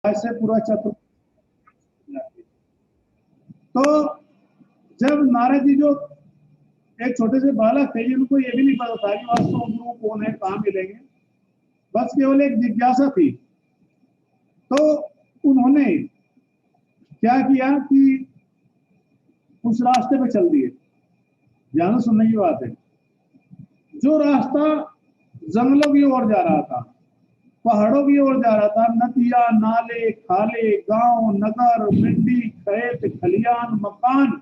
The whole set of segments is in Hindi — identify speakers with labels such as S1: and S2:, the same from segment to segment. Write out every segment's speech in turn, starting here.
S1: ऐसे पूरा चतुर। तो जब नारद जी जो एक छोटे से बालक थे, जिनको ये भी नहीं पता था कि वास्तव में गुरु कौन है, कहाँ मिलेंगे, बस केवल एक जिज्ञासा थी। तो उन्होंने क्या किया कि उस रास्ते पे चल दिए। ध्यान सुनने की बात है, जो रास्ता जंगलों की ओर जा रहा था, पहाड़ों की ओर जा रहा था, नदियां, नाले, खाले, गांव, नगर, मंडी, खेत, खलियान, मकान,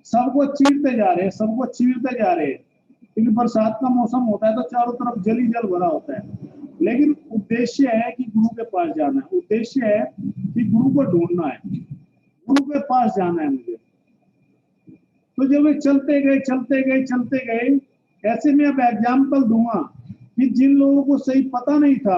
S1: सबको चीरते जा रहे हैं, सबको चीरते जा रहे हैं। क्योंकि बरसात का मौसम होता है तो चारों तरफ जल ही जल भरा होता है। लेकिन उद्देश्य है कि गुरु के पास जाना है, उद्देश्य है कि गुरु को ढूंढना है, गुरु के पास जाना है मुझे। तो जब वे चलते गए चलते गए चलते गए, ऐसे में अब एग्जाम्पल दूंगा कि जिन लोगों को सही पता नहीं था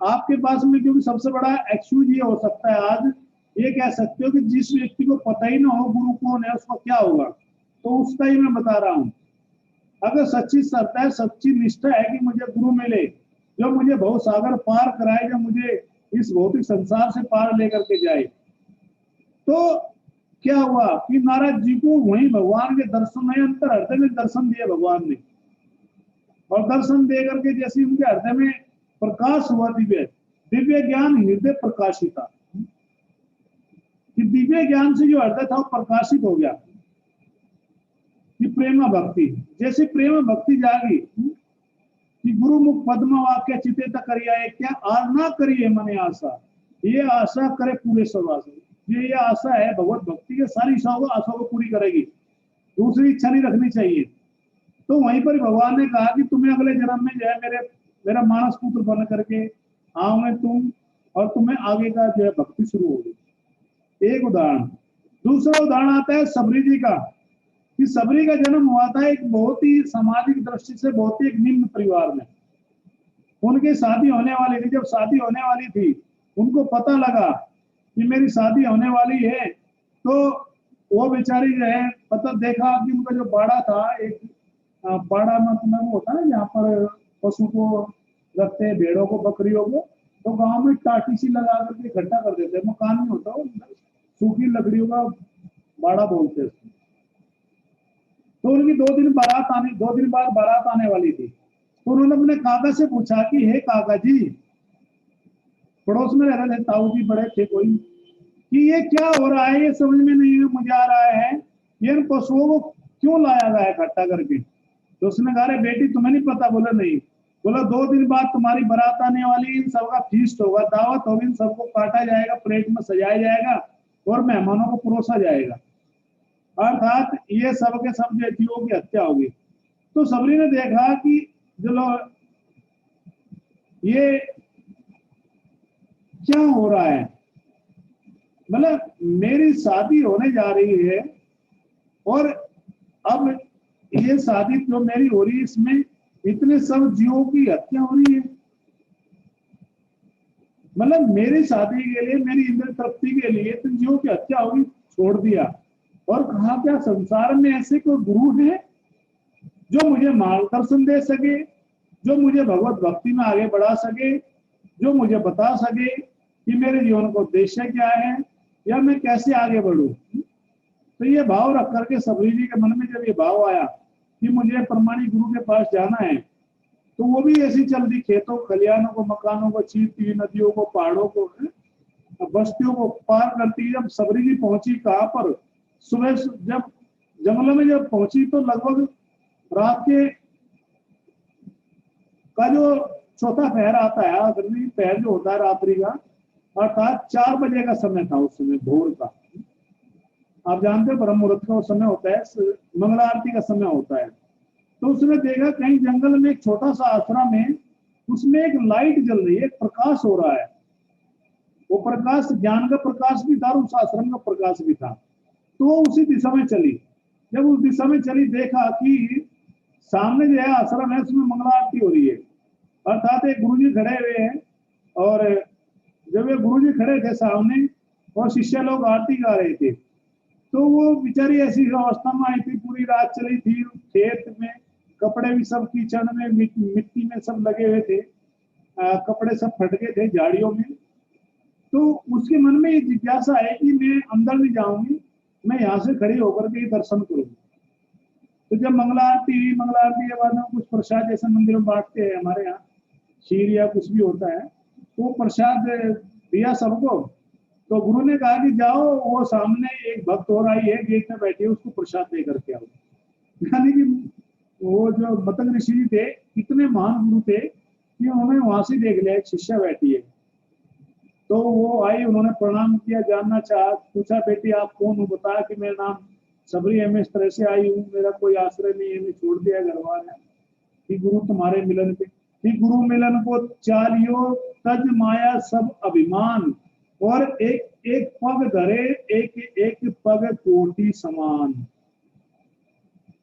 S1: आपके पास में, क्योंकि सबसे बड़ा एक्सक्यूज ये हो सकता है, आज ये कह सकते हो कि जिस व्यक्ति को पता ही ना हो गुरु कौन है उसको क्या होगा, तो उसका ही मैं बता रहा हूं। अगर सच्ची श्रद्धा है, सच्ची निष्ठा है कि मुझे गुरु मिले जो मुझे भव सागर पार कराए, जो मुझे इस भौतिक संसार से पार लेकर के जाए, तो क्या हुआ कि नारद जी को वहीं भगवान के दर्शन में, अंतर हृदय में दर्शन दिए भगवान ने। और दर्शन दे करके जैसे उनके हृदय में प्रकाश हुआ, दिव्य दिव्य ज्ञान हृदय प्रकाशिता, कि दिव्य ज्ञान से जो हृदय था वो प्रकाशित हो गया कि प्रेम भक्ति, जैसे प्रेम भक्ति जागी कि गुरु मुख पद्म वाक्य चिते तक करिया, क्या आना करिए मने आशा, ये आशा करे पूरे सर्वास, ये आशा है भगवत भक्ति के, सारी आशा को पूरी करेगी, दूसरी इच्छा नहीं रखनी चाहिए। तो वहीं पर भगवान ने कहा कि तुम्हें अगले जन्म में जो है मेरा मानस पुत्र बन करके आओगे तुम, और तुम्हें आगे का जो है भक्ति शुरू होगी। एक उदाहरण। दूसरा उदाहरण आता है सबरी जी का, कि सबरी का जन्म हुआ था एक बहुत ही सामाजिक दृष्टि से बहुत ही एक निम्न परिवार में। उनकी शादी होने वाली थी, जब शादी होने वाली थी उनको पता लगा कि मेरी शादी होने वाली है, तो वो बेचारी जो है पता देखा कि उनका जो बाड़ा था, एक बाड़ा मतलब होता है जहाँ पर पशु को रखते हैं, भेड़ों को, बकरियों को, तो गांव में टाटी सी लगा करके इकट्ठा कर देते हैं, मकान नहीं होता, वो सूखी लकड़ियों का बाड़ा बोलते हैं। तो उनकी 2 दिन बाद बारात आने वाली थी। तो उन्होंने अपने काका से पूछा कि हे काका जी, पड़ोस में रह रहे थे ताऊ जी, बड़े थे कोई, कि ये क्या हो रहा है, ये समझ में नहीं मुझे आ रहा है, ये पशुओं को क्यों लाया गया इकट्ठा करके। तो उसने कहा बेटी तुम्हें नहीं पता? बोला नहीं। बोला 2 दिन बाद तुम्हारी बारात आने वाली, इन सबका फीस्ट होगा, दावत होगी, इन सबको काटा जाएगा, प्लेट में सजाया जाएगा और मेहमानों को परोसा जाएगा, अर्थात ये सब के सब बेटियों की हत्या होगी। तो सबरी ने देखा कि चलो ये क्या हो रहा है, मतलब मेरी शादी होने जा रही है और अब ये शादी जो मेरी हो रही है इसमें इतने सब जीवों की हत्या हो रही है, मतलब मेरी शादी के लिए, मेरी इंद्र तृप्ति के लिए इतने जीवों की हत्या होगी, छोड़ दिया। और कहा क्या संसार में ऐसे कोई गुरु है जो मुझे मार्गदर्शन दे सके, जो मुझे भगवत भक्ति में आगे बढ़ा सके, जो मुझे बता सके कि मेरे जीवन का उद्देश्य क्या है या मैं कैसे आगे बढ़ूं। तो ये भाव रख करके सबरी जी के मन में जब ये भाव आया कि मुझे प्रमाणिक गुरु के पास जाना है, तो वो भी ऐसी चल दी, खेतों खलियानों को, मकानों को चीरती हुई, नदियों को, पहाड़ों को, बस्तियों को पार करती। जब सबरी जी पहुंची कहाँ पर, सुबह जब जंगलों में जब पहुंची तो लगभग रात के का जो चौथा पहर आता है, अग्नि पहर जो होता है रात्रि का, अर्थात 4 बजे का समय था उस समय, भोर का। आप जानते हो ब्रह्म मुहूर्त का समय होता है, मंगला आरती का समय होता है। तो उसने देखा कहीं जंगल में एक छोटा सा आश्रम है, उसमें एक लाइट जल रही है, एक प्रकाश हो रहा है। वो प्रकाश ज्ञान का प्रकाश भी था, उस आश्रम का प्रकाश भी था। तो वो उसी दिशा में चली। जब उस दिशा में चली, देखा कि सामने जो है आश्रम है, उसमें मंगला आरती हो रही है, अर्थात एक गुरु जी खड़े हुए हैं। और जब ये गुरु जी खड़े थे सामने और शिष्य लोग आरती गा रहे थे, तो वो बेचारी ऐसी अवस्था में आई थी, पूरी रात चली थी, खेत में कपड़े भी सब कीचड़ में, मिट्टी में सब लगे हुए थे, कपड़े सब फट गए थे झाड़ियों में। तो उसके मन में ये जिज्ञासा है कि मैं अंदर नहीं जाऊंगी, मैं यहाँ से खड़ी होकर के ही दर्शन करूंगी। तो जब मंगला आरती के बाद में कुछ प्रसाद जैसे मंदिर में बांटते हैं हमारे यहाँ, खीर या कुछ भी होता है, तो प्रसाद दिया सबको। तो गुरु ने कहा कि जाओ, वो सामने एक भक्त और आई है गेट में बैठी है, उसको प्रसाद दे करके आओ। यानी कि वो जो मतंग ऋषि जी थे, इतने महान गुरु थे कि उन्होंने वहां से देख लिया एक शिष्या बैठी है। तो वो आई, उन्होंने प्रणाम किया, जानना चाहा, पूछा बेटी आप कौन हो, बताया कि मेरा नाम सबरी है, मैं इस तरह से आई हूँ, मेरा कोई आश्रय नहीं है, मैं छोड़ दिया घर वार है, कि गुरु तुम्हारे मिलन पे, कि गुरु मिलन को चालियो तज माया सब अभिमान, और एक एक पग धरे एक एक पग कोटि समान,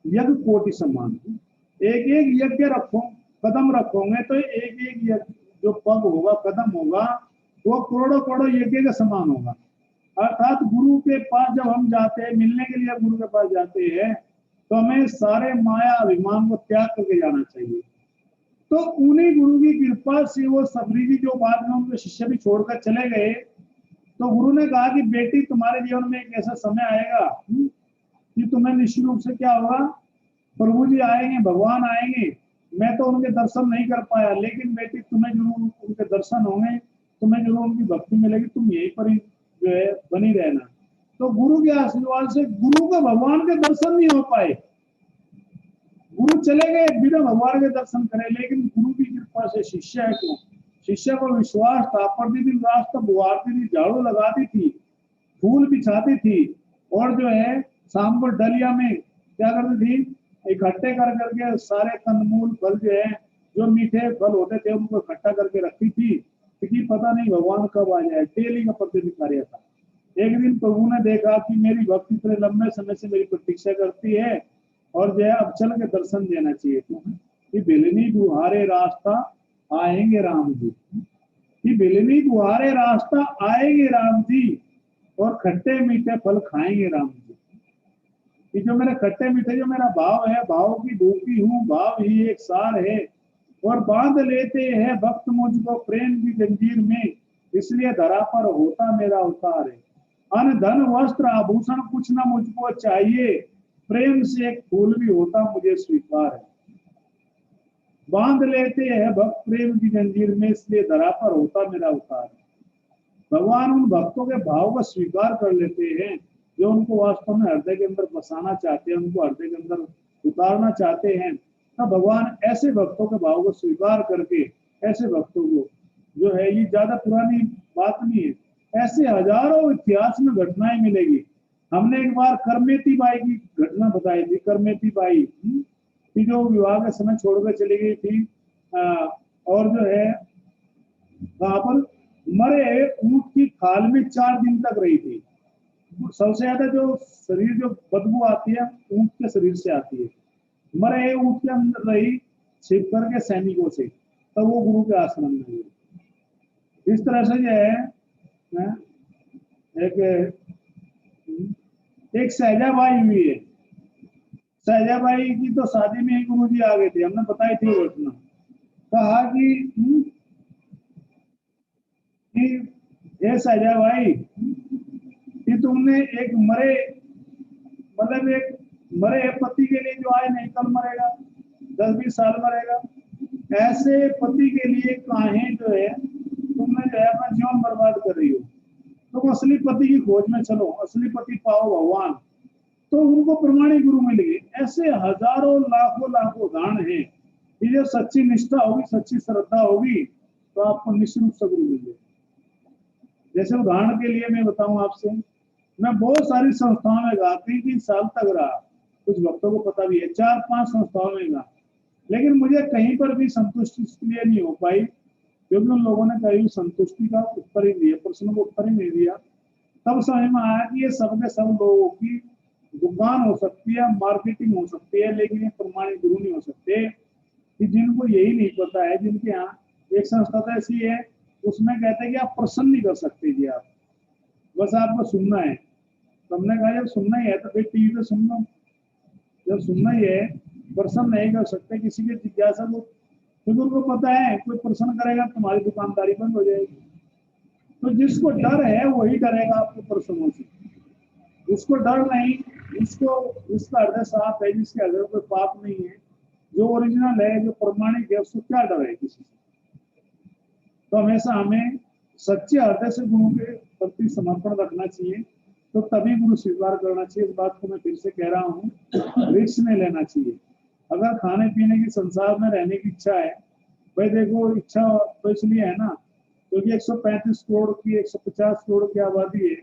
S1: यज्ञ कोटि समान, एक एक यज्ञ रखो, कदम रखोगे तो एक एक यज्ञ जो पग होगा, कदम होगा, वो करोड़ों करोड़ों यज्ञ के समान होगा। अर्थात गुरु के पास जब हम जाते हैं, मिलने के लिए गुरु के पास जाते हैं, तो हमें सारे माया अभिमान को त्याग करके जाना चाहिए। तो उन्हीं गुरु की कृपा से वो सबरी जी जो बाद में उनके शिष्य भी छोड़कर चले गए, तो गुरु ने कहा कि बेटी तुम्हारे जीवन में एक ऐसा समय आएगा कि तुम्हें निश्चित रूप से क्या होगा, प्रभु जी आएंगे, भगवान आएंगे, मैं तो उनके दर्शन नहीं कर पाया, लेकिन बेटी तुम्हें जरूर उनके दर्शन होंगे, तुम्हें जरूर उनकी भक्ति मिलेगी, तुम यहीं पर ही जो है बनी रहना। तो गुरु के आशीर्वाद से गुरु को भगवान के दर्शन नहीं हो पाए, गुरु चले गए बिना भगवान के दर्शन करे, लेकिन गुरु की कृपा से शिष्य है को, शिष्य को विश्वास था, प्रतिदिन रास्ता बुहारती थी, झाड़ू लगाती थी, फूल बिछाती थी, और जो है शाम को डलिया में क्या करती थी, इकट्ठे कर करके सारे कंदमूल फल जो है, जो मीठे फल होते थे, उनको इकट्ठा करके रखती थी, क्योंकि पता नहीं भगवान कब आ जाए। डेली का प्रतिदिन कार्य था। एक दिन प्रभु ने देखा कि मेरी भक्ति इतने लंबे समय से मेरी प्रतीक्षा करती है, और जो है अब चल के दर्शन देना चाहिए। कि बिलनी दुहारे रास्ता आएंगे राम जी, कि बिलनी दुहारे रास्ता आएंगे राम जी, और खट्टे मीठे फल खाएंगे राम जी। कि जो मेरे खट्टे मीठे जो मेरा भाव है, भाव की भूखी हूँ, भाव ही एक सार है, और बांध लेते हैं भक्त मुझको प्रेम की जंजीर में, इसलिए धरा पर होता मेरा अवतार है। अन्न धन वस्त्र आभूषण कुछ ना मुझको चाहिए, प्रेम से एक फूल भी होता मुझे स्वीकार है। बांध लेते हैं भक्त प्रेम की जंजीर में, इसलिए धरा पर होता मेरा अवतार है। भगवान उन भक्तों के भाव को स्वीकार कर लेते हैं जो उनको वास्तव में हृदय के अंदर बसाना चाहते हैं, उनको हृदय के अंदर उतारना चाहते हैं। तब भगवान ऐसे भक्तों के भाव को स्वीकार करके, ऐसे भक्तों को जो है, ये ज्यादा पुरानी बात नहीं है, ऐसे हजारों इतिहास में घटनाएं मिलेगी। हमने एक बार करमेती बाई की घटना बताई थी। करमेती बाई की जो विवाह के समय छोड़कर चली गई थी, और जो है वहां पर मरे ऊंट की खाल में 4 दिन तक रही थी। सबसे ज्यादा जो शरीर जो बदबू आती है ऊंट के शरीर से आती है। मरे ऊंट के अंदर रही, छिप करके सैनिकों से, तब वो गुरु के आश्रम में हुई। इस तरह से जो है एक सहजाबाई हुई है। सहजाबाई की तो शादी में ही गुरु जी आ गए थे, हमने बताई थी वो घटना। कहा कि ये सहजाबाई कि तुमने एक मरे, मतलब एक मरे पति के लिए जो आए नहीं, कल मरेगा, 10-20 साल मरेगा, ऐसे पति के लिए काहे जो है तुमने जो है अपना जीवन बर्बाद कर रही हो। तुम असली पति की खोज में चलो, असली पति पाओ भगवान। तो उनको प्रमाणिक गुरु मिल गए। ऐसे हजारों लाखों लाखों उदाहरण है कि जो सच्ची निष्ठा होगी, सच्ची श्रद्धा होगी, तो आपको निश्चित रूप से गुरु मिल जाए। जैसे उदाहरण के लिए मैं बताऊं आपसे, मैं बहुत सारी संस्थाओं में गया, 3-3 साल तक रहा, कुछ भक्तों को पता भी है, 4-5 संस्थाओं में गया, लेकिन मुझे कहीं पर भी संतुष्टि इसलिए नहीं हो पाई क्योंकि उन लोगों ने कहीं संतुष्टि का उत्तर ही दिया, प्रश्न को उत्तर ही नहीं दिया। तब समझ में आया कि ये सब के सब लोगों की दुकान हो सकती है, मार्केटिंग हो सकती है, लेकिन ये प्रमाणिक गुरु नहीं हो सकते। कि जिनको यही नहीं पता है, जिनके यहाँ एक संस्था तो ऐसी है, उसमें कहते हैं कि आप प्रश्न नहीं कर सकते जी, आप बस आपको सुनना है। तो हमने कहा जब सुनना ही है तो फिर टीवी पे सुन लो, जब सुनना ही है, प्रश्न नहीं कर सकते किसी के जिज्ञासा को, क्योंकि उनको पता है कोई प्रश्न करेगा तुम्हारी दुकानदारी बंद हो जाएगी। तो जिसको डर है वही डरेगा आपके प्रश्नों से, जिसको डर नहीं, जिसका हृदय साफ है, जिसके हृदय में कोई पाप नहीं है, जो ओरिजिनल है, जो प्रमाणिक है, उसको क्या डर है किसी से। तो हमेशा हमें सच्चे हृदय से गुरु के प्रति समर्पण रखना चाहिए, तो तभी गुरु स्वीकार करना चाहिए। इस बात को मैं फिर से कह रहा हूँ, रिस्क नहीं लेना चाहिए। अगर खाने पीने की, संसार में रहने की इच्छा है, भाई देखो इच्छा तो इसलिए है ना क्योंकि 135 करोड़ की, 150 करोड़ की आबादी है,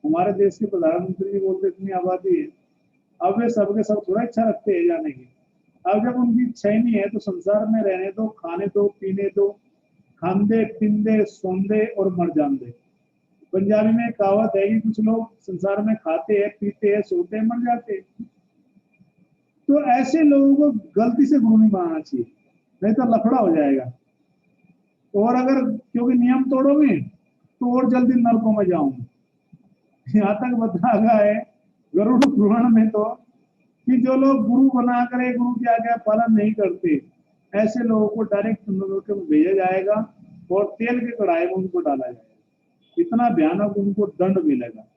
S1: हमारे देश के प्रधानमंत्री जी बोलते इतनी आबादी है। अब वे सबके सब थोड़ा इच्छा रखते हैं जाने की। अब जब उनकी इच्छा ही नहीं है तो संसार में रहने दो, खाने दो, पीने दो, खांदे पींदे सोंदे और मर जाते। पंजाबी में कहावत है कि कुछ लोग संसार में खाते हैं, पीते हैं, सोते हैं, मर जाते हैं। तो ऐसे लोगों को गलती से गुरु नहीं बनाना चाहिए, नहीं तो लफड़ा हो जाएगा। और अगर क्योंकि नियम तोड़ोगे तो और जल्दी नरकों में जाऊंगे। यहाँ तक बताया गया है गरुड़ पुराण में तो कि जो लोग गुरु बना करे, गुरु की आज्ञा पालन नहीं करते, ऐसे लोगों को डायरेक्ट नरक में भेजा जाएगा और तेल के कढ़ाई में उनको डाला जाएगा। इतना भयानक उनको दंड मिलेगा।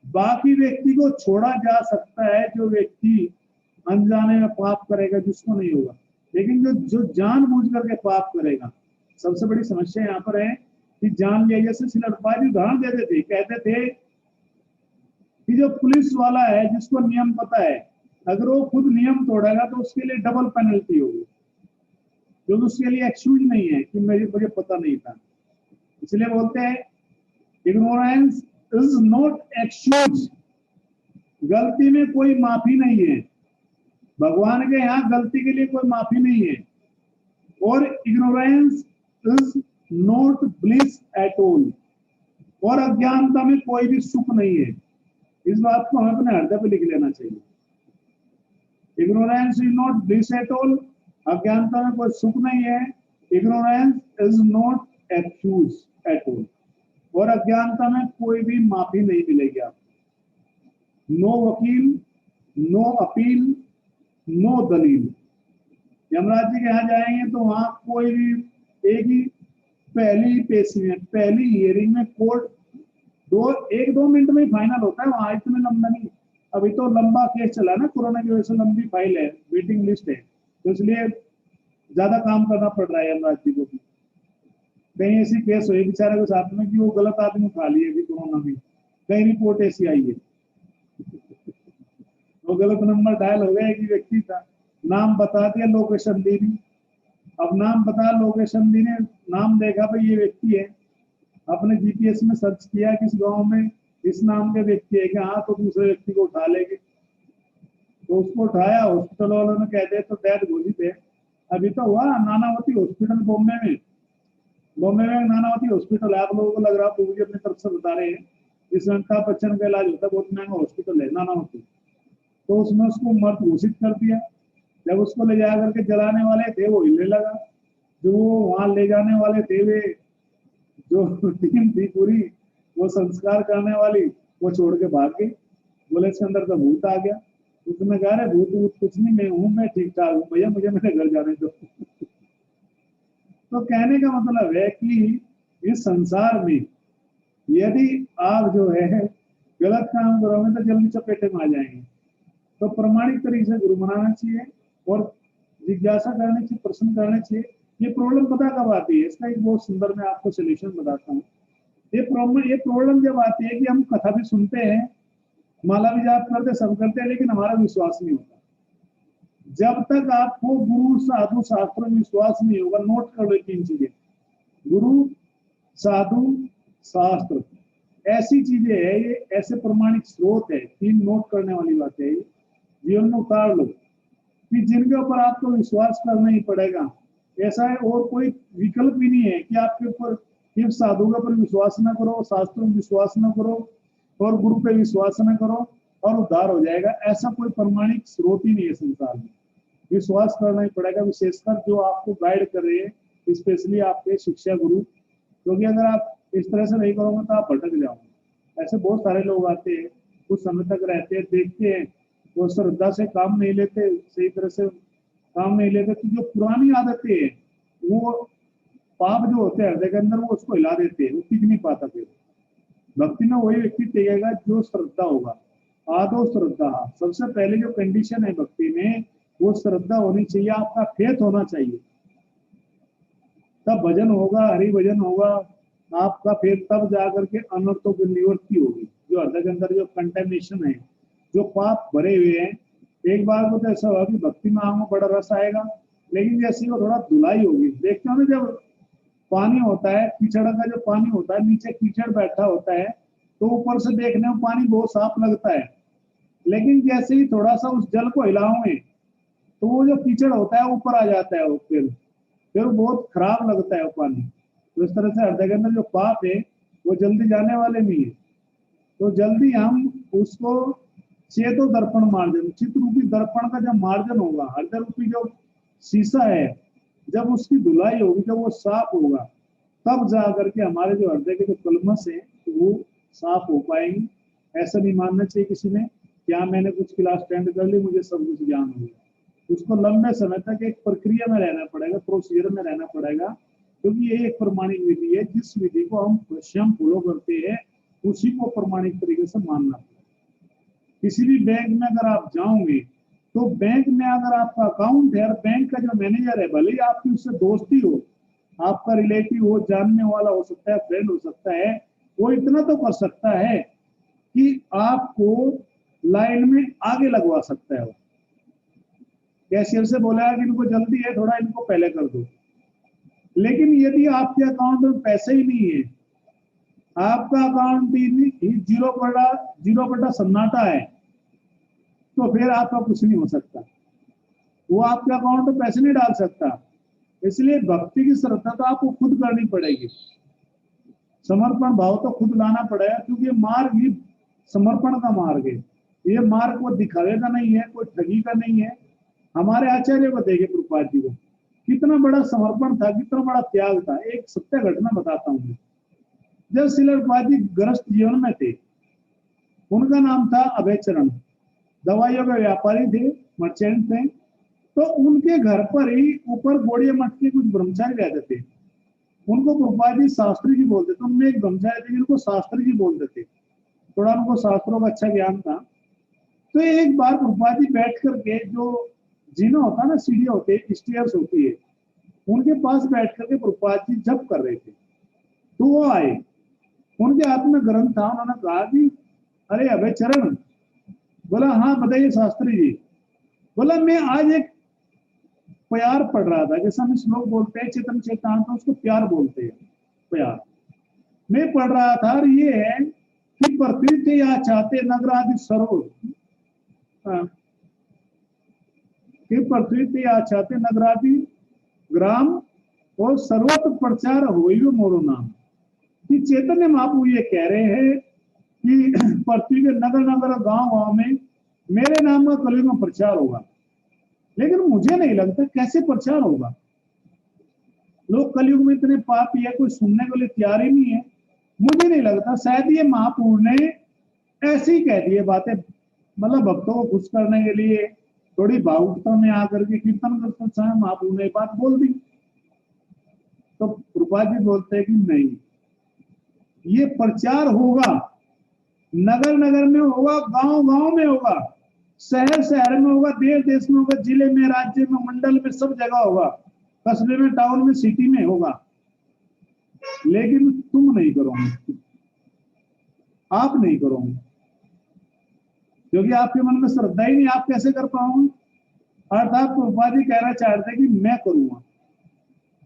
S1: बाकी व्यक्ति को छोड़ा जा सकता है, जो व्यक्ति अनजाने में पाप करेगा जिसको नहीं होगा, लेकिन जो जानबूझ करके पाप करेगा। सबसे बड़ी समस्या यहाँ पर है कि जान लिया, जैसे सिलटबाजी उदाहरण देते थे, कहते थे कि जो पुलिस वाला है जिसको नियम पता है, अगर वो खुद नियम तोड़ेगा तो उसके लिए डबल पेनल्टी होगी, क्योंकि उसके लिए एक्सक्यूज नहीं है कि मुझे पता नहीं था। इसलिए बोलते हैं इग्नोरेंस इज नॉट एक्सक्यूज। गलती में कोई माफी नहीं है, भगवान के यहाँ गलती के लिए कोई माफी नहीं है। और ignorance is not bliss at all, और अज्ञानता में कोई भी सुख नहीं है। इस बात को हमें अपने हृदय पे लिख लेना चाहिए। Ignorance is not bliss at all, अज्ञानता में कोई सुख नहीं है। Ignorance is not excuse at all, और अज्ञानता में कोई भी माफी नहीं मिलेगी आपको। नो वकील, नो अपील, नो दलील। यमराज जी के यहाँ जाएंगे तो वहां कोई भी, एक ही पहली पेशी में, पहली हियरिंग में कोर्ट 1-2 मिनट में ही फाइनल होता है वहां, इतने लंबा नहीं। अभी तो लंबा केस चला है ना, कोरोना की वजह से लंबी फाइल है, वेटिंग लिस्ट है, तो इसलिए ज्यादा काम करना पड़ रहा है यमराज जी को भी। कहीं ऐसी केस हुई बेचारे के साथ में कि वो गलत आदमी उठा लिए अभी कोरोना में, कहीं रिपोर्ट ऐसी आई है, वो गलत नंबर डायल हो गया, कि व्यक्ति था, नाम बता दिया, लोकेशन दी नहीं। अब नाम बता, लोकेशन दी ने, नाम देखा भाई ये व्यक्ति है, अपने जीपीएस में सर्च किया किस गांव में इस नाम के व्यक्ति है, कि हाँ तो दूसरे व्यक्ति को उठा लेंगे। तो उसको उठाया, हॉस्पिटल वालों ने कहते तो डेथ घोषित है। अभी तो हुआ नानावती हॉस्पिटल बॉम्बे में, नानावती हॉस्पिटल है, आप लोगों को लग रहा तो मुझे अपनी तरफ से बता रहे हैं, जिसमें अमिताभ बच्चन का इलाज होता है, बहुत महंगा हॉस्पिटल है नानावती। तो उसमें उसको मर्द घोषित कर दिया। जब उसको ले जा करके जलाने वाले थे वो हिलने लगा, जो वो वहां ले जाने वाले थे, वे जो टीम थी पूरी, वो संस्कार करने वाली, वो छोड़ के भाग गई। बोले इसके अंदर तो भूत आ गया। उसने कहा अरे भूत भूत कुछ नहीं, मैं ठीक ठाक हूँ भैया, मुझे मेरे घर जाने दो। तो कहने का मतलब है कि इस संसार में यदि आप जो है गलत काम करोगे तो जल्दी चपेटे में आ जाएंगे। तो प्रमाणिक तरीके से गुरु बनाना चाहिए और जिज्ञासा करनी चाहिए, प्रश्न करने चाहिए। ये प्रॉब्लम पता कब आती है, इसका एक बहुत सुंदर मैं आपको सोल्यूशन बताता हूँ। ये प्रॉब्लम जब आती है कि हम कथा भी सुनते हैं, माला भी जाप करते, सब करते हैं, लेकिन हमारा विश्वास नहीं होता। जब तक आपको गुरु साधु शास्त्र में विश्वास नहीं होगा, नोट कर लो 3 चीजें, गुरु साधु शास्त्र, ऐसी चीजें है, ये ऐसे प्रमाणिक स्रोत है, 3 नोट करने वाली बात है, जीवन में उतार लो कि जिनके ऊपर आपको विश्वास करना ही पड़ेगा। ऐसा है, और कोई विकल्प ही नहीं है कि आपके ऊपर सिर्फ साधु के ऊपर विश्वास न करो, शास्त्रों में विश्वास न करो और गुरु पे विश्वास न करो और उद्धार हो जाएगा। ऐसा कोई प्रमाणिक स्रोत ही नहीं है संसार में, विश्वास करना ही पड़ेगा, विशेषकर जो आपको गाइड कर रहे हैं, स्पेशली आपके शिक्षा गुरु। क्योंकि अगर आप इस तरह से नहीं करोगे तो आप भटक जाओगे। ऐसे बहुत सारे लोग आते हैं, कुछ समय तक रहते हैं, देखते हैं, वो श्रद्धा से काम नहीं लेते, सही तरह से काम नहीं लेते, तो जो पुरानी आदतें हैं वो पाप जो होते हैं हृदय के अंदर वो उसको हिला देते हैं, वो टिक नहीं पाता। फिर भक्ति में वही व्यक्ति टिकेगा जो श्रद्धा होगा। आदो श्रद्धा, सबसे पहले जो कंडीशन है भक्ति में वो श्रद्धा होनी चाहिए, आपका फेथ होना चाहिए, तब भजन होगा, हरि भजन होगा आपका। फिर तब जाकर के अनर्थों की निवृत्ति होगी। जो हृदय के अंदर जो कंटेमिनेशन है, जो पाप भरे हुए हैं, एक बार को तो ऐसा होगा कि भक्ति में आऊंगा बड़ा रस आएगा, लेकिन जैसे वो थोड़ा धुलाई होगी, देखते हो ना जब पानी होता है, कीचड़ का जो पानी होता है, नीचे कीचड़ बैठा होता है तो ऊपर से देखने में पानी बहुत साफ लगता है, लेकिन जैसे ही थोड़ा सा उस जल को हिलाओगे तो वो जो कीचड़ होता है ऊपर आ जाता है, वो फिर बहुत खराब लगता है वो पानी। तो इस तरह से हृदय के अंदर जो पाप है वो जल्दी जाने वाले नहीं है। तो जल्दी हम उसको चेतो दर्पण मार्जन, चित्त रूपी दर्पण का जब मार्जन होगा, हृदय रूपी जो शीशा है जब उसकी धुलाई होगी, जब वो साफ होगा, तब जा करके हमारे जो हृदय के जो कलमश है वो साफ हो पाएंगे। ऐसा नहीं मानना चाहिए किसी ने क्या मैंने कुछ क्लास अटेंड कर ली मुझे सब कुछ ज्ञान हो गया। उसको लंबे समय तक एक प्रक्रिया में रहना पड़ेगा, प्रोसीजर में रहना पड़ेगा, क्योंकि ये एक प्रमाणिक विधि है। जिस विधि को हम स्वयं फॉलो करते हैं उसी को प्रमाणिक तरीके से मानना पड़ेगा। किसी भी बैंक में अगर आप जाओगे तो बैंक में अगर आपका अकाउंट है और बैंक का जो मैनेजर है, भले ही आपकी उससे दोस्ती हो, आपका रिलेटिव हो, जानने वाला हो सकता है, फ्रेंड हो सकता है, वो इतना तो कर सकता है कि आपको लाइन में आगे लगवा सकता है। कैशियर से बोला कि इनको जल्दी है, थोड़ा इनको पहले कर दो। लेकिन यदि आपके अकाउंट में पैसे ही नहीं है, आपका अकाउंट ही जीरो बटा सन्नाटा है, तो फिर आपका कुछ नहीं हो सकता। वो आपके अकाउंट में पैसे नहीं डाल सकता। इसलिए भक्ति की श्रद्धा तो आपको खुद करनी पड़ेगी, समर्पण भाव तो खुद लाना पड़ेगा, क्योंकि ये मार्ग ही समर्पण का मार्ग है। ये मार्ग को दिखावे का नहीं है, कोई ठगी का नहीं है। हमारे आचार्य को देखे प्रभुपाद जी को, कितना बड़ा समर्पण था, कितना बड़ा त्याग था। एक सत्य घटना बताता हूँ। जब श्रील प्रभुपाद जी गृहस्थ जीवन में थे, उनका नाम था अभय चरण, दवाइयों के व्यापारी थे, मर्चेंट थे। तो उनके घर पर ही ऊपर गोड़िया मठ के कुछ ब्रह्मचारी रहते थे। उनको प्रभुपाद जी शास्त्री जी बोलते थे। उनमें एक ब्रह्मचारी थे जिनको शास्त्री जी बोलते थे, थोड़ा उनको शास्त्रों का अच्छा ज्ञान था। तो एक बार प्रभुपाद जी बैठ करके, जो जीना होता है ना, सीढ़ियां होती है, स्टेयर्स होती है, उनके पास बैठ करके प्रभुपाद जी जप कर रहे थे। तो वो आए, उनके हाथ में ग्रंथ था। उन्होंने कहा कि अरे अभय चरण। बोला हाँ बताइए शास्त्री जी। बोला मैं आज एक प्यार पढ़ रहा था, जैसा हम श्लोक बोलते हैं चेतन चेतन, तो उसको प्यार बोलते हैं, प्यार मैं पढ़ रहा था। और ये है कि पृथ्वी या चाहते नगर आदि सरोज, कि पृथ्वी या चाहते नगर आदि ग्राम और सर्वत्र प्रचार हो मोरो नाम। कि चैतन्य महाप्रभु ये कह रहे हैं कि पृथ्वी के नगर नगर गांव गांव में मेरे नाम का कलयुग में प्रचार होगा। लेकिन मुझे नहीं लगता कैसे प्रचार होगा। लोग कलयुग में इतने पापी है, कोई सुनने के लिए तैयार ही नहीं है। मुझे नहीं लगता, शायद ये महाप्रभु ने ऐसे ही कह दिए बातें, मतलब भक्तों को खुश करने के लिए, थोड़ी भावुकता में आकर के कीर्तन करते समय महाप्रभु ने बात बोल दी। तो प्रभुपाद जी बोलते हैं कि नहीं, ये प्रचार होगा, नगर नगर में होगा, गांव गांव में होगा, शहर शहर में होगा, देश देश में होगा, जिले में, राज्य में, मंडल में, सब जगह होगा, कस्बे में, टाउन में, सिटी में होगा। लेकिन तुम नहीं करोगे, आप नहीं करोगे, क्योंकि आपके मन में श्रद्धा ही नहीं, आप कैसे कर पाओगे। अर्थात प्रभुपाद जी कहना चाहते हैं कि मैं करूंगा।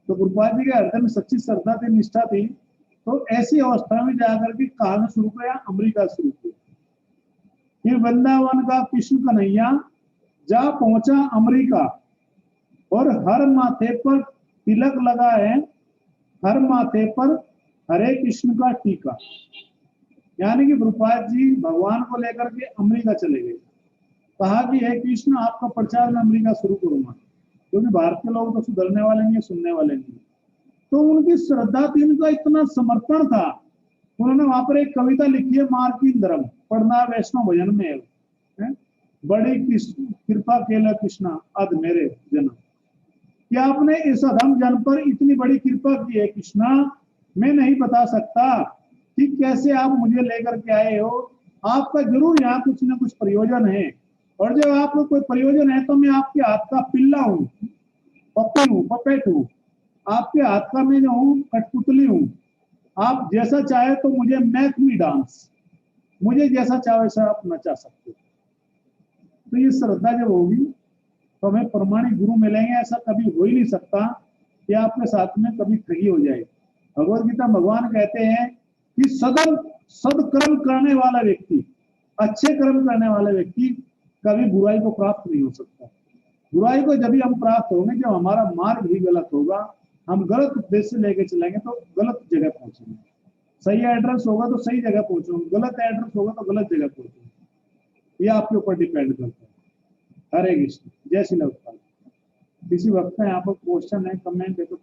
S1: तो प्रभुपाद जी के हृदय में सच्ची श्रद्धा थी, निष्ठा थी। तो ऐसी अवस्था में जाकर के कहां शुरू किया, अमेरिका शुरू किया। फिर वृंदावन का कृष्ण कन्हैया जा पहुंचा अमेरिका, और हर माथे पर तिलक लगा है, हर माथे पर हरे कृष्ण का टीका। यानी कि प्रभुपाद जी भगवान को लेकर के अमेरिका चले गए। कहा कि हे कृष्ण, आपका प्रचार मैं अमेरिका शुरू करूंगा, क्योंकि भारत के लोग तो सुधरने वाले नहीं है, सुनने वाले नहीं। तो उनकी श्रद्धा थी, उनका इतना समर्पण था। उन्होंने वहां पर एक कविता लिखी है, मार्किन धर्म पढ़ना वैष्णव भजन में है? बड़ी कृपा केला कृष्णा अद मेरे जन्म। कि आपने इस अधम जन पर इतनी बड़ी कृपा की है कृष्णा, मैं नहीं बता सकता कि कैसे आप मुझे लेकर के आए हो। आपका जरूर यहाँ कुछ ना कुछ प्रयोजन है, और जब आपको कोई प्रयोजन है तो मैं आपके हाथ का पिल्ला हूँ, पप्पी हूँ, पपेट हूँ, आपके हाथ का मैं जो हूँ कठपुतली हूँ। आप जैसा चाहे तो मुझे मैक मी डांस, मुझे जैसा चाहे वैसा आप नचा सकते हो। तो ये श्रद्धा जब होगी तो हमें प्रमाणिक गुरु मिलेंगे। ऐसा कभी हो ही नहीं सकता कि आपके साथ में कभी ठगी हो जाए। भगवत गीता भगवान कहते हैं कि सदकर्म करने वाला व्यक्ति, अच्छे कर्म करने वाला व्यक्ति कभी बुराई को प्राप्त नहीं हो सकता। बुराई को जब भी हम प्राप्त होंगे जब हमारा मार्ग भी गलत होगा, हम गलत उद्देश्य लेके चलेंगे तो गलत जगह पहुंचेंगे। सही एड्रेस होगा तो सही जगह पहुंचोगे, गलत एड्रेस होगा तो गलत जगह पहुंचोगे। ये आपके ऊपर डिपेंड करता है। हरे कृष्ण, जय श्री कृष्ण। किसी वक्त में यहाँ पर क्वेश्चन है, कमेंट है तो